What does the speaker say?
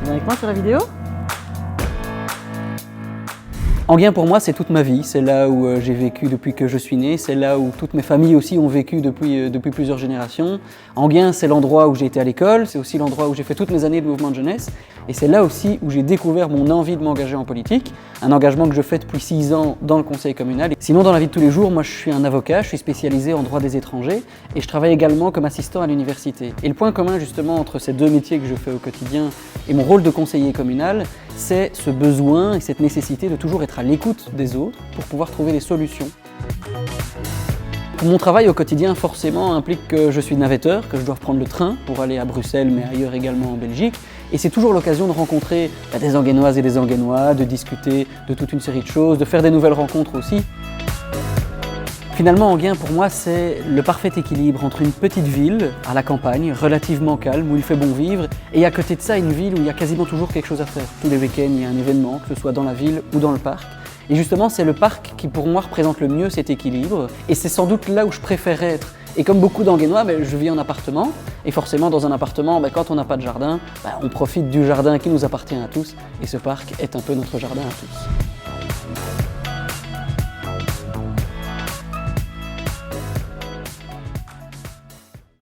Tu viens avec moi sur la vidéo? Enghien pour moi c'est toute ma vie, c'est là où j'ai vécu depuis que je suis né, c'est là où toutes mes familles aussi ont vécu depuis plusieurs générations. Enghien c'est l'endroit où j'ai été à l'école, c'est aussi l'endroit où j'ai fait toutes mes années de mouvement de jeunesse et c'est là aussi où j'ai découvert mon envie de m'engager en politique, un engagement que je fais depuis 6 ans dans le conseil communal. Sinon dans la vie de tous les jours, moi je suis un avocat, je suis spécialisé en droit des étrangers et je travaille également comme assistant à l'université. Et le point commun justement entre ces deux métiers que je fais au quotidien et mon rôle de conseiller communal, c'est ce besoin et cette nécessité de toujours être à l'écoute des autres pour pouvoir trouver des solutions. Mon travail au quotidien forcément implique que je suis navetteur, que je dois prendre le train pour aller à Bruxelles mais ailleurs également en Belgique et c'est toujours l'occasion de rencontrer des Enghiennoises et des Enghiennois, de discuter de toute une série de choses, de faire des nouvelles rencontres aussi. Finalement, Enghien, pour moi, c'est le parfait équilibre entre une petite ville à la campagne, relativement calme, où il fait bon vivre, et à côté de ça, une ville où il y a quasiment toujours quelque chose à faire. Tous les week-ends, il y a un événement, que ce soit dans la ville ou dans le parc. Et justement, c'est le parc qui, pour moi, représente le mieux cet équilibre, et c'est sans doute là où je préfère être. Et comme beaucoup d'Enghiennois, je vis en appartement, et forcément, dans un appartement, quand on n'a pas de jardin, on profite du jardin qui nous appartient à tous, et ce parc est un peu notre jardin à tous.